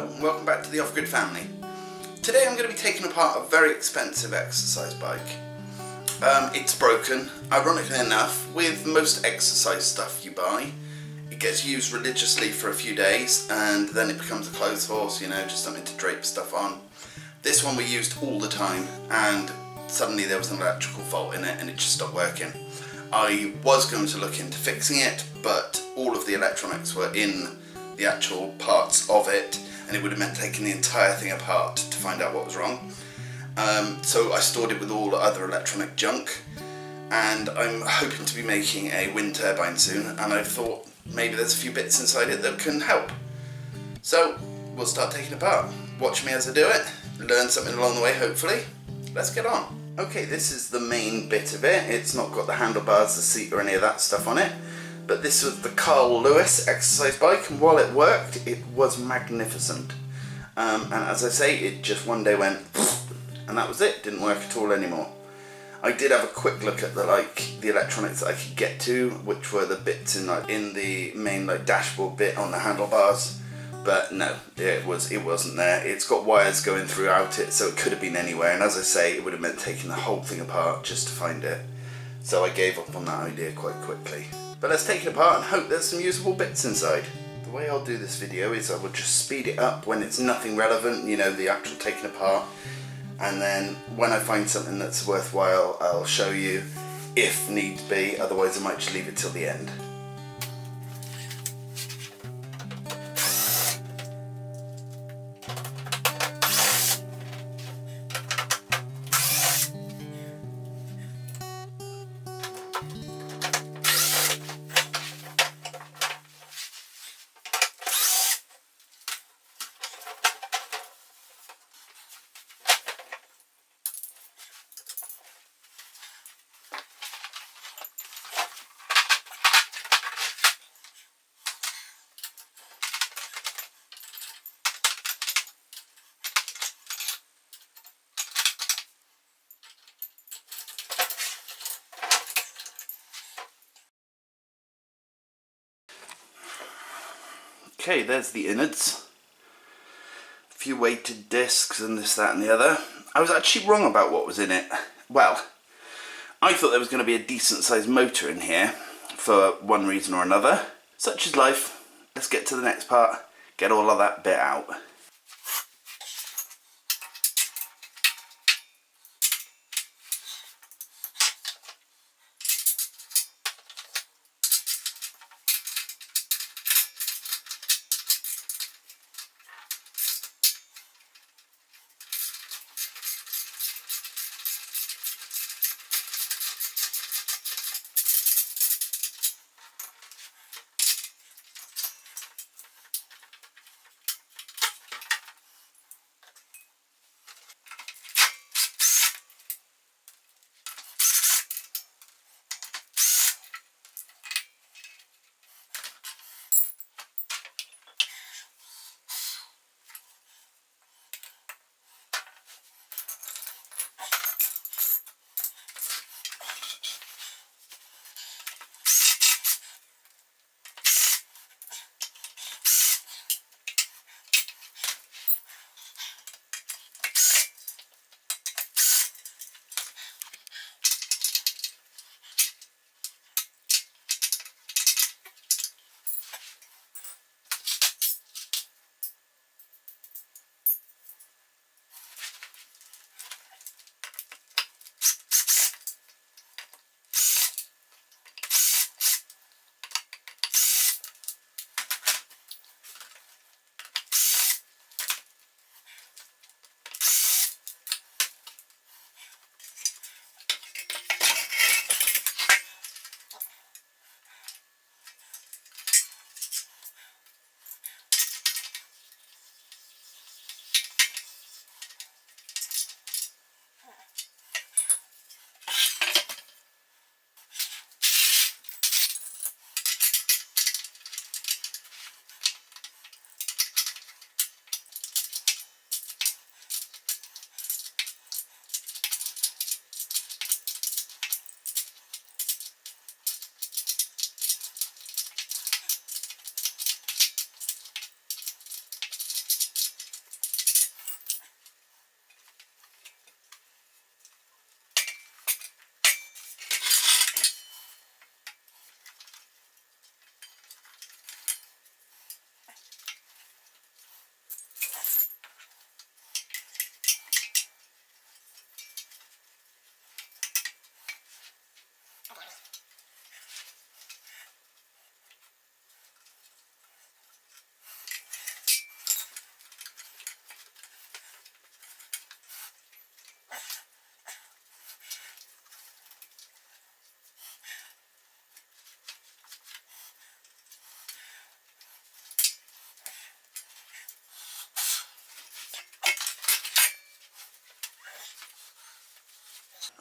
Hello and welcome back to the Off-Grid family. Today I'm going to be taking apart a very expensive exercise bike. It's broken, ironically enough. With most exercise stuff you buy, it gets used religiously for a few days and then it becomes a clothes horse, you know, just something to drape stuff on. This one we used all the time and suddenly there was an electrical fault in it and it just stopped working. I was going to look into fixing it, but all of the electronics were in the actual parts of it and it would have meant taking the entire thing apart to find out what was wrong. So I stored it with all the other electronic junk, and I'm hoping to be making a wind turbine soon, and I thought maybe there's a few bits inside it that can help. So we'll start taking it apart. Watch me as I do it, learn something along the way hopefully. Let's get on. Okay, this is the main bit of it. It's not got the handlebars, the seat or any of that stuff on it. But this was the Carl Lewis exercise bike, and while it worked, it was magnificent. And as I say, it just one day went, and that was it. Didn't work at all anymore. I did have a quick look at the electronics that I could get to, which were the bits in the main dashboard bit on the handlebars. But no, it wasn't there. It's got wires going throughout it, so it could have been anywhere. And as I say, it would have meant taking the whole thing apart just to find it. So I gave up on that idea quite quickly. But let's take it apart and hope there's some usable bits inside. The way I'll do this video is I will just speed it up when it's nothing relevant, you know, the actual taking apart. And then when I find something that's worthwhile, I'll show you if needs be. Otherwise I might just leave it till the end. Okay, there's the innards. A few weighted discs and this, that and the other. I was actually wrong about what was in it. Well, I thought there was going to be a decent sized motor in here for one reason or another. Such is life. Let's get to the next part, get all of that bit out.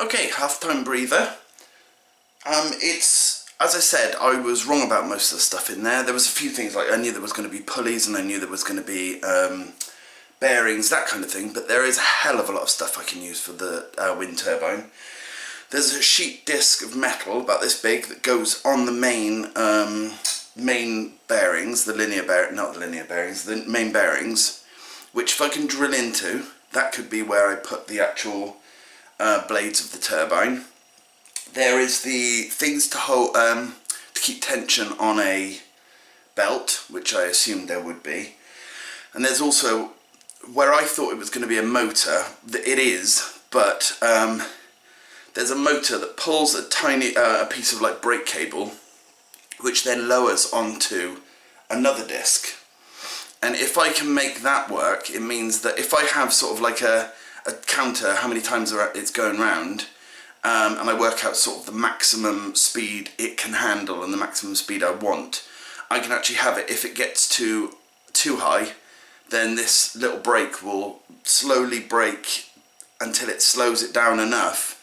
Okay, half-time breather. It's, as I said, I was wrong about most of the stuff in there. There was a few things, like I knew there was going to be pulleys and I knew there was going to be bearings, that kind of thing, but there is a hell of a lot of stuff I can use for the wind turbine. There's a sheet disc of metal about this big that goes on the main bearings, the main bearings, which if I can drill into, that could be where I put the actual blades of the turbine. There is the things to hold, to keep tension on a belt, which I assumed there would be. And there's also, where I thought it was going to be a motor, it is, but there's a motor that pulls a tiny piece of like brake cable, which then lowers onto another disc. And if I can make that work, it means that if I have sort of like a counter how many times it's going round, and I work out sort of the maximum speed it can handle and the maximum speed I want, I can actually have it. If it gets too high, then this little brake will slowly brake until it slows it down enough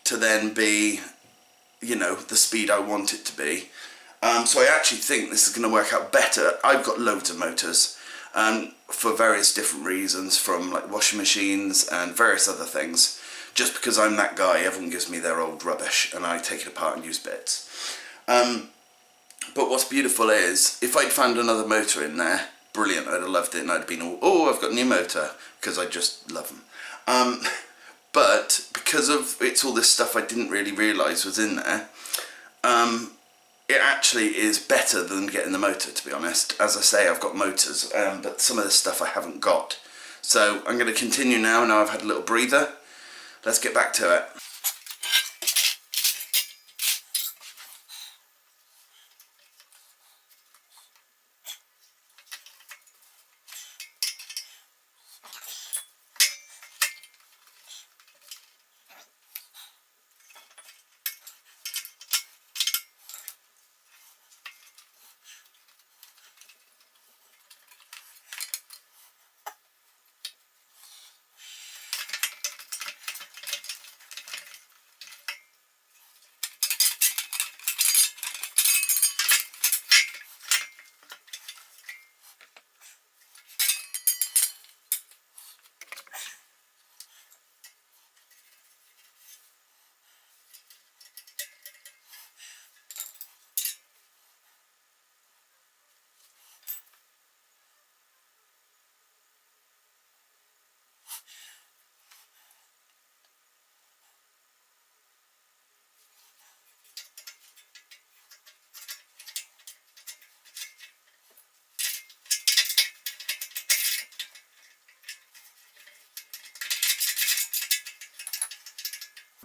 to then be, you know, the speed I want it to be. So I actually think this is going to work out better. I've got loads of motors for various different reasons, from like washing machines and various other things. Just because I'm that guy, everyone gives me their old rubbish and I take it apart and use bits. But what's beautiful is, if I'd found another motor in there, brilliant, I'd have loved it and I'd have been all, oh, I've got a new motor, because I just love them. But because of it's all this stuff I didn't really realise was in there, it actually is better than getting the motor, to be honest. As I say, I've got motors, but some of this stuff I haven't got. So I'm going to continue now I've had a little breather. Let's get back to it.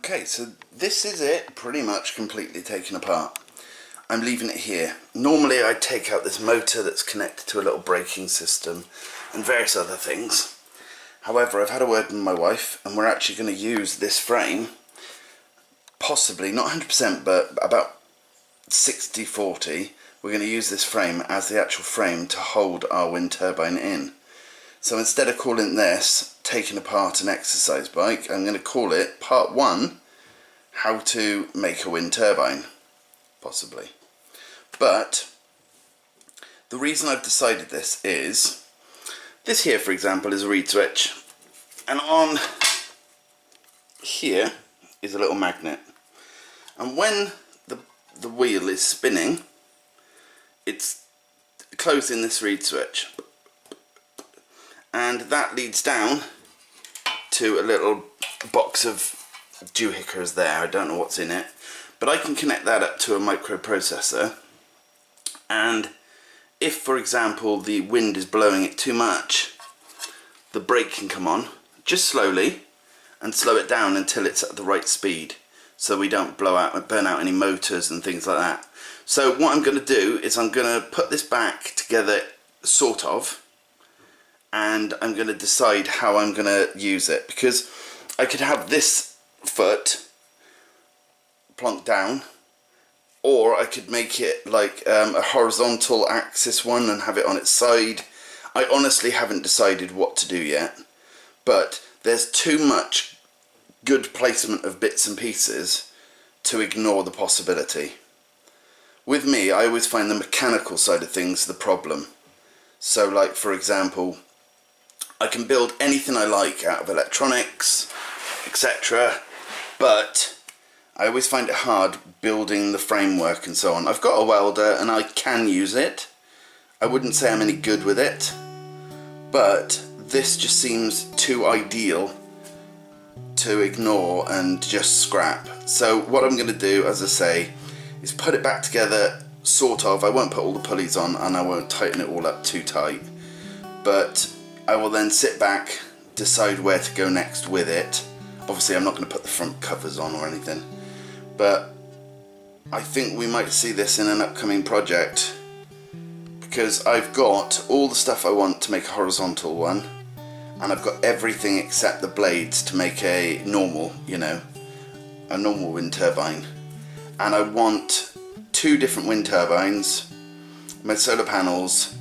Okay, so this is it, pretty much completely taken apart. I'm leaving it here. Normally I'd take out this motor that's connected to a little braking system and various other things. However, I've had a word with my wife and we're actually going to use this frame, possibly, not 100%, but about 60-40, we're going to use this frame as the actual frame to hold our wind turbine in. So instead of calling this taking apart an exercise bike, I'm going to call it part 1, how to make a wind turbine, possibly. But the reason I've decided this is, this here for example is a reed switch, and on here is a little magnet, and when the wheel is spinning, it's closing this reed switch, and that leads down to a little box of doohickers there. I don't know what's in it, but I can connect that up to a microprocessor, and if for example the wind is blowing it too much, the brake can come on just slowly and slow it down until it's at the right speed, so we don't burn out any motors and things like that. So what I'm going to do is I'm going to put this back together, sort of, and I'm going to decide how I'm going to use it, because I could have this foot plonked down, or I could make it like a horizontal axis one and have it on its side. I honestly haven't decided what to do yet, but there's too much good placement of bits and pieces to ignore the possibility. With me, I always find the mechanical side of things the problem. So like, for example, I can build anything I like out of electronics, etc. But I always find it hard building the framework and so on. I've got a welder and I can use it. I wouldn't say I'm any good with it, but this just seems too ideal to ignore and just scrap. So what I'm going to do, as I say, is put it back together, sort of. I won't put all the pulleys on and I won't tighten it all up too tight, but I will then sit back, decide where to go next with it. Obviously I'm not going to put the front covers on or anything, but I think we might see this in an upcoming project, because I've got all the stuff I want to make a horizontal one, and I've got everything except the blades to make a normal, you know, a normal wind turbine. And I want 2 different wind turbines, my solar panels,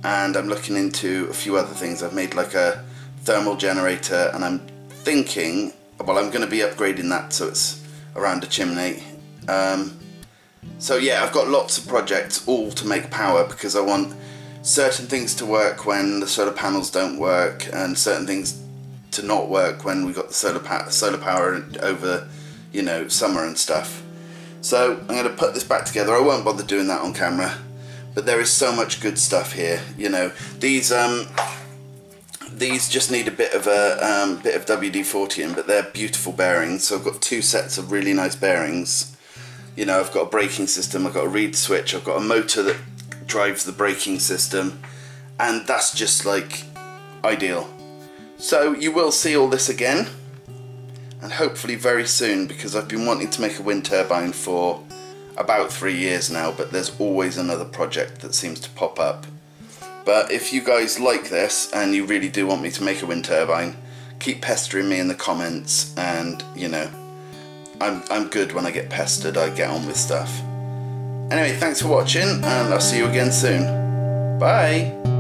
and I'm looking into a few other things. I've made like a thermal generator, and I'm thinking, well, I'm going to be upgrading that so it's around a chimney. So yeah, I've got lots of projects all to make power, because I want certain things to work when the solar panels don't work, and certain things to not work when we got the solar power over, you know, summer and stuff. So I'm going to put this back together. I won't bother doing that on camera, but there is so much good stuff here. You know, these just need a bit of WD-40 in, but they're beautiful bearings. So I've got 2 sets of really nice bearings. You know, I've got a braking system, I've got a reed switch, I've got a motor that drives the braking system, and that's just like ideal. So you will see all this again, and hopefully very soon, because I've been wanting to make a wind turbine for about 3 years now, but there's always another project that seems to pop up. But if you guys like this and you really do want me to make a wind turbine, keep pestering me in the comments, and you know, I'm good when I get pestered. I get on with stuff. Anyway, thanks for watching, and I'll see you again soon. Bye!